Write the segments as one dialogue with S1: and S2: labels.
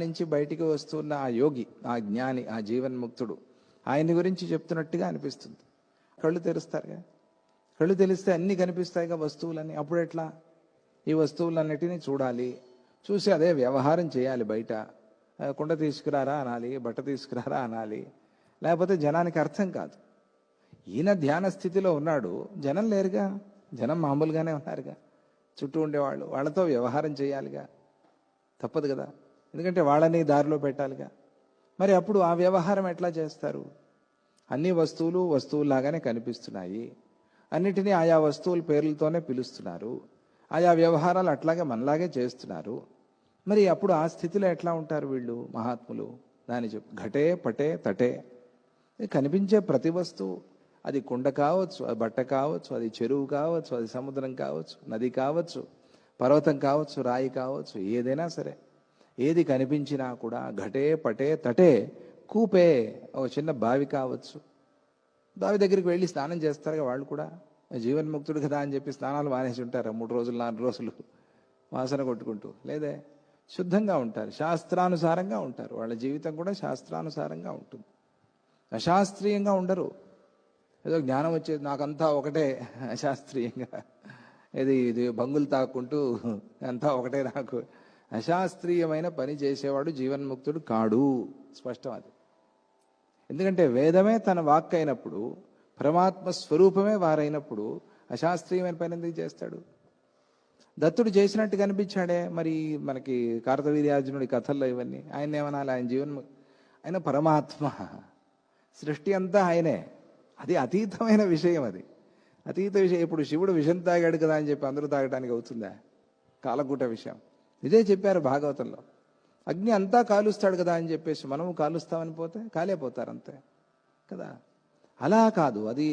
S1: నుంచి బయటికి వస్తున్న ఆ యోగి, ఆ జ్ఞాని, ఆ జీవన్ముక్తుడు ఆయన్ని గురించి చెప్తున్నట్టుగా అనిపిస్తుంది. కళ్ళు తెరుస్తారుగా, కళ్ళు తెలిస్తే అన్నీ కనిపిస్తాయిగా వస్తువులని. అప్పుడు ఎట్లా? ఈ వస్తువులన్నిటినీ చూడాలి, చూసి అదే వ్యవహారం చేయాలి. బయట కుండ తీసుకురారా అనాలి, బట్ట తీసుకురారా అనాలి, లేకపోతే జనానికి అర్థం కాదు. ఈయన ధ్యాన స్థితిలో ఉన్నాడు, జనం లేరుగా, జనం మామూలుగానే ఉన్నారుగా, చుట్టూ ఉండేవాళ్ళు, వాళ్ళతో వ్యవహారం చేయాలిగా, తప్పదు కదా, ఎందుకంటే వాళ్ళని దారిలో పెట్టాలిగా. మరి అప్పుడు ఆ వ్యవహారం ఎట్లా చేస్తారు? అన్ని వస్తువులు వస్తువులాగానే కనిపిస్తున్నాయి, అన్నిటినీ ఆయా వస్తువుల పేర్లతోనే పిలుస్తున్నారు, ఆయా వ్యవహారాలు అట్లాగే మనలాగే చేస్తున్నారు. మరి అప్పుడు ఆ స్థితిలో ఎట్లా ఉంటారు వీళ్ళు మహాత్ములు? దాని ఘటే పటే తటే, కనిపించే ప్రతి వస్తువు, అది కుండ కావచ్చు, అది బట్ట కావచ్చు, అది చెరువు కావచ్చు, అది సముద్రం కావచ్చు, నది కావచ్చు, పర్వతం కావచ్చు, రాయి కావచ్చు, ఏదైనా సరే, ఏది కనిపించినా కూడా ఘటే పటే తటే కూపే, ఒక చిన్న బావి కావచ్చు, బావి దగ్గరికి వెళ్ళి స్నానం చేస్తారుగా వాళ్ళు కూడా. జీవన్ముక్తుడు కదా అని చెప్పి స్నానాలు మానేసి ఉంటారు 3 రోజులు 4 రోజులు వాసన కొట్టుకుంటూ? లేదే, శుద్ధంగా ఉంటారు, శాస్త్రానుసారంగా ఉంటారు, వాళ్ళ జీవితం కూడా శాస్త్రానుసారంగా ఉంటుంది, అశాస్త్రీయంగా ఉండరు. ఏదో జ్ఞానం వచ్చేది నాకంతా ఒకటే అశాస్త్రీయంగా, ఇది భంగులు తాక్కుంటూ అంతా ఒకటే నాకు, అశాస్త్రీయమైన పని చేసేవాడు జీవన్ముక్తుడు కాడు, స్పష్టం అది. ఎందుకంటే వేదమే తన వాక్ అయినప్పుడు, పరమాత్మ స్వరూపమే వారైనప్పుడు అశాస్త్రీయమైన పని ఎందుకు చేస్తాడు? దత్తుడు చేసినట్టు కనిపించాడే, మరి మనకి కార్తవీర్యార్జునుడి కథల్లో ఇవన్నీ. ఆయన ఏమనాలి? ఆయన పరమాత్మ, సృష్టి అంతా ఆయనే, అది అతీతమైన విషయం, అది అతీత విషయం. ఇప్పుడు శివుడు విషం తాగాడు కదా అని చెప్పి అందరూ తాగడానికి అవుతుందా? కాలకూట విషయం ఇదే చెప్పారు భాగవతంలో. అగ్ని అంతా కాలుస్తాడు కదా అని చెప్పేసి మనము కాలుస్తామని పోతే కాలేపోతారు అంతే కదా. అలా కాదు, అది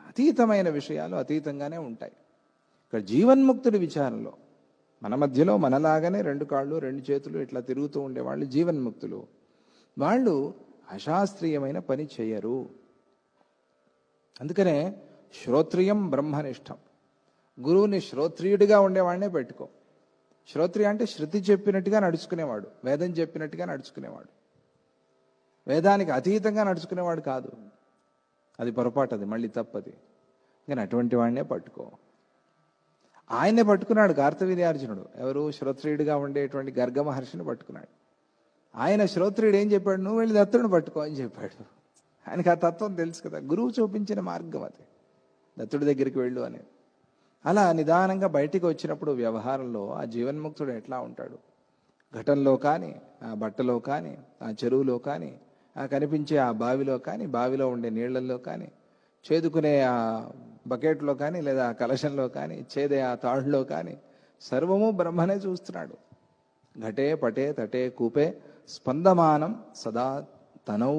S1: అతీతమైన విషయాలు అతీతంగానే ఉంటాయి. ఇక్కడ జీవన్ముక్తుడి విచారంలో మన మధ్యలో మనలాగానే 2 కాళ్ళు 2 చేతులు ఇట్లా తిరుగుతూ ఉండేవాళ్ళు జీవన్ముక్తులు. వాళ్ళు అశాస్త్రీయమైన పని చేయరు. అందుకనే శ్రోత్రియం బ్రహ్మనిష్టం. గురువుని శ్రోత్రియుడిగా ఉండేవాడినే పెట్టుకో. శ్రోత్రియ అంటే శృతి చెప్పినట్టుగా నడుచుకునేవాడు, వేదం చెప్పినట్టుగా నడుచుకునేవాడు, వేదానికి అతీతంగా నడుచుకునేవాడు కాదు. అది పొరపాటు, అది మళ్ళీ తప్పది. కానీ అటువంటి వాడినే పట్టుకో. ఆయన్నే పట్టుకున్నాడు కార్తవీర్యార్జునుడు. ఎవరు? శ్రోత్రియుడిగా ఉండేటువంటి గర్గ మహర్షిని పట్టుకున్నాడు. ఆయన శ్రోత్రియుడు ఏం చెప్పాడు? నువ్వు వెళ్ళి దత్తుడిని పట్టుకో అని చెప్పాడు. ఆయనకు ఆ తత్వం తెలుసు కదా, గురువు చూపించిన మార్గం అది, దత్తుడి దగ్గరికి వెళ్ళు అనేది. అలా నిదానంగా బయటికి వచ్చినప్పుడు వ్యవహారంలో ఆ జీవన్ముక్తుడు ఎట్లా ఉంటాడు? ఘటంలో కానీ, ఆ బట్టలో కానీ, ఆ చెరువులో కానీ, ఆ కనిపించే ఆ బావిలో కానీ, బావిలో ఉండే నీళ్లలో కానీ, చేదుకునే ఆ బకెట్లో కానీ, లేదా ఆ కలశంలో కానీ, చేదే ఆ తాళ్ళలో కానీ, సర్వము బ్రహ్మనే చూస్తున్నాడు. ఘటే పటే తటే కూపే స్పందమానం సదా తనౌ.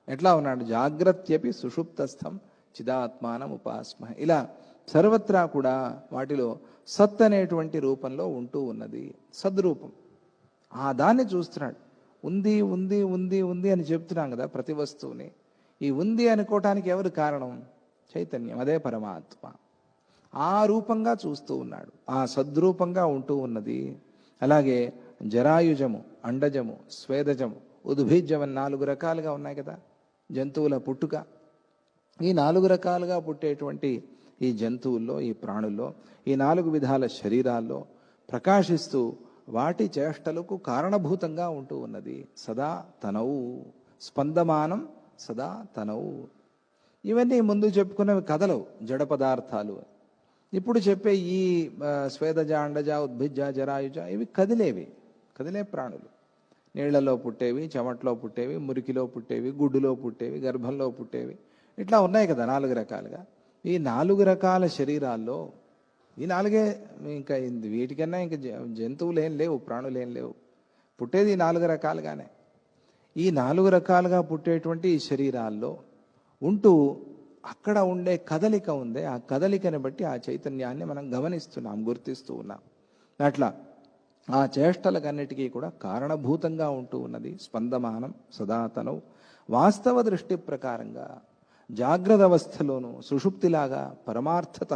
S1: ఎట్లా ఉన్నాడు? జాగ్రత్యపి సుషుప్తస్థం చిదాత్మానం ఉపాస్మ. ఇలా సర్వత్రా కూడా వాటిలో సత్ అనేటువంటి రూపంలో ఉంటూ ఉన్నది, సద్రూపం. ఆ దాన్ని చూస్తున్నాడు. ఉంది ఉంది ఉంది ఉంది అని చెప్తున్నాం కదా ప్రతి వస్తువుని. ఈ ఉంది అనుకోవటానికి ఎవరు కారణం? చైతన్యం, అదే పరమాత్మ. ఆ రూపంగా చూస్తూ ఉన్నాడు, ఆ సద్రూపంగా ఉంటూ ఉన్నది. అలాగే జరాయుజము, అండజము, స్వేదజము, ఉద్భిజం అని 4 రకాలుగా ఉన్నాయి కదా జంతువుల పుట్టుక. ఈ 4 రకాలుగా పుట్టేటువంటి ఈ జంతువుల్లో, ఈ ప్రాణుల్లో, ఈ 4 విధాల శరీరాల్లో ప్రకాశిస్తూ వాటి చేష్టలకు కారణభూతంగా ఉంటూ ఉన్నది సదా తనవు. స్పందమానం సదా తనవు. ఇవన్నీ ముందు చెప్పుకున్నవి కథలవు, జడ పదార్థాలు. ఇప్పుడు చెప్పే ఈ స్వేదజ, అండజ, ఉద్భిజ, జరాయుజ ఇవి కదిలేవి, కదిలే ప్రాణులు. నీళ్లలో పుట్టేవి, చెమట్లో పుట్టేవి, మురికిలో పుట్టేవి, గుడ్డులో పుట్టేవి, గర్భంలో పుట్టేవి, ఇట్లా ఉన్నాయి కదా 4 రకాలుగా. ఈ 4 రకాల శరీరాల్లో ఈ 4గే, ఇంకా వీటికన్నా ఇంకా జంతువులు ఏం లేవు, ప్రాణులు ఏం లేవు. పుట్టేది 4 రకాలుగానే. ఈ 4 రకాలుగా పుట్టేటువంటి ఈ శరీరాల్లో ఉంటూ అక్కడ ఉండే కదలిక ఉందే, ఆ కదలికని బట్టి ఆ చైతన్యాన్ని మనం గమనిస్తున్నాం, గుర్తిస్తూ ఉన్నాం. అట్లా ఆ చేష్టలకన్నిటికీ కూడా కారణభూతంగా ఉంటూ ఉన్నది స్పందమానం సదాతనం. వాస్తవ దృష్టి ప్రకారంగా జాగ్రత్త అవస్థలోనూ సుషుప్తిలాగా పరమార్థత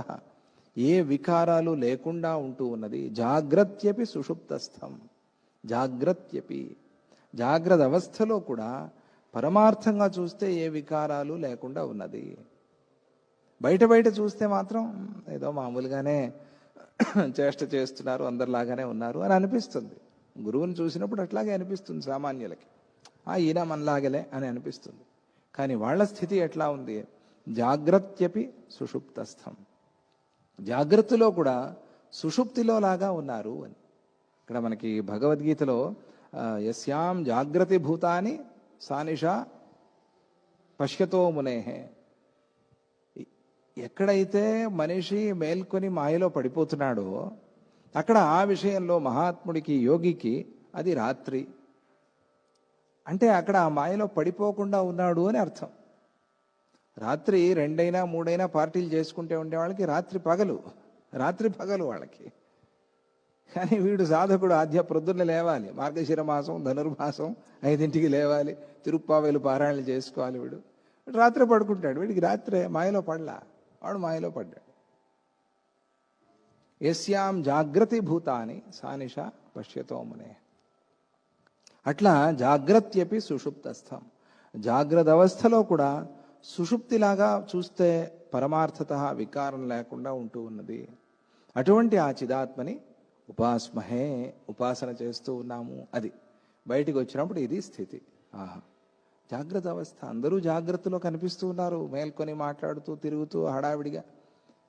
S1: ఏ వికారాలు లేకుండా ఉంటూ ఉన్నది. జాగ్రత్యపి సుషుప్తస్థం, జాగ్రత్యపి జాగ్రత్త అవస్థలో కూడా పరమార్థంగా చూస్తే ఏ వికారాలు లేకుండా ఉన్నది. బయట బయట చూస్తే మాత్రం ఏదో మామూలుగానే చేష్ట చేస్తున్నారు, అందరిలాగానే ఉన్నారు అని అనిపిస్తుంది. గురువుని చూసినప్పుడు అట్లాగే అనిపిస్తుంది సామాన్యులకి. ఈయన మనలాగలే అని అనిపిస్తుంది. కానీ వాళ్ళ స్థితి ఎట్లా ఉంది? జాగ్రత్యపి సుషుప్తస్థం, జాగ్రత్తలో కూడా సుషుప్తిలో లాగా ఉన్నారు అని. ఇక్కడ మనకి భగవద్గీతలో యస్యాం జాగ్రత్త భూతాని సానిషా పశ్యతో మునేహే, ఎక్కడైతే మనిషి మేల్కొని మాయలో పడిపోతున్నాడో అక్కడ ఆ విషయంలో మహాత్ముడికి, యోగికి అది రాత్రి. అంటే అక్కడ ఆ మాయలో పడిపోకుండా ఉన్నాడు అని అర్థం. రాత్రి 2 అయినా 3 అయినా పార్టీలు చేసుకుంటే ఉండే వాళ్ళకి రాత్రి పగలు వాళ్ళకి. కానీ వీడు సాధకుడు ప్రొద్దున్న లేవాలి, మార్గశిర మాసం, ధనుర్మాసం 5ంటికి లేవాలి, తిరుప్పావేలు పారాయణలు చేసుకోవాలి. వీడు రాత్రి పడుకుంటాడు. వీడికి రాత్రే మాయలో పడలా, వాడు మాయలో పడ్డాడు. యస్యాం జాగ్రత్త భూతాని సానిష పశ్యతో మునే. అట్లా జాగ్రత్యపి సుషుప్తస్థం, జాగ్రత్త అవస్థలో కూడా సుషుప్తిలాగా చూస్తే పరమార్థత వికారం లేకుండా ఉంటూ ఉన్నది. అటువంటి ఆ చిదాత్మని ఉపాస్మహే, ఉపాసన చేస్తూ ఉన్నాము. అది బయటికి వచ్చినప్పుడు ఇది స్థితి. జాగ్రత్త అవస్థ, అందరూ జాగ్రత్తలో కనిపిస్తూ ఉన్నారు, మేల్కొని మాట్లాడుతూ తిరుగుతూ హడావిడిగా.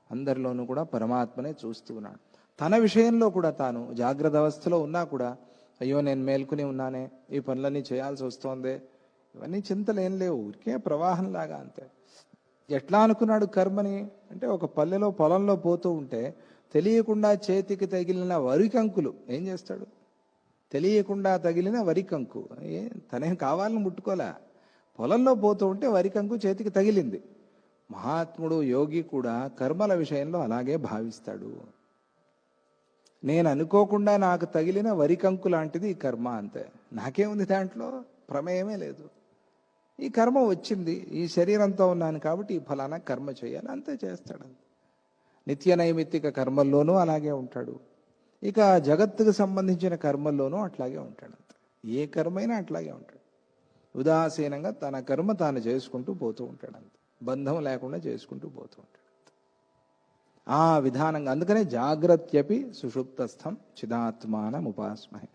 S1: అందరిలోనూ కూడా పరమాత్మనే చూస్తూ ఉన్నాడు. తన విషయంలో కూడా తాను జాగ్రత్త అవస్థలో ఉన్నా కూడా అయ్యో నేను మేల్కొని ఉన్నానే, ఈ పనులన్నీ చేయాల్సి వస్తోందే, ఇవన్నీ చింతలేం లేవు, ఊరికే ప్రవాహంలాగా అంతే. ఎట్లా అనుకున్నాడు కర్మని అంటే, ఒక పల్లెలో పొలంలో పోతూ ఉంటే తెలియకుండా చేతికి తగిలిన వరికంకులు ఏం చేస్తాడు? తెలియకుండా తగిలిన వరికంకు తనేం కావాలని ముట్టుకోలే, పొలంలో పోతూ ఉంటే వరికంకు చేతికి తగిలింది. మహాత్ముడు, యోగి కూడా కర్మల విషయంలో అలాగే భావిస్తాడు. నేను అనుకోకుండా నాకు తగిలిన వరికంకు లాంటిది ఈ కర్మ, అంతే. నాకేముంది దాంట్లో, ప్రమేయమే లేదు. ఈ కర్మ వచ్చింది, ఈ శరీరంతో ఉన్నాను కాబట్టి ఈ ఫలానా కర్మ చేయాలి, అంతే చేస్తాడు. నిత్య నైమిత్తిక కర్మల్లోనూ అలాగే ఉంటాడు. ఇక జగత్తుకు సంబంధించిన కర్మల్లోనూ అట్లాగే ఉంటాడు. అంతే, ఏ కర్మైనా అట్లాగే ఉంటాడు. ఉదాసీనంగా తన కర్మ తాను చేసుకుంటూ పోతూ ఉంటాడు. అంతే, బంధం లేకుండా చేసుకుంటూ పోతూ ఉంటాడు. ఆ విధానంగా అందుకనే జాగ్రత్యపి సుషుప్తస్థం చిదాత్మానం ఉపాస్మహే.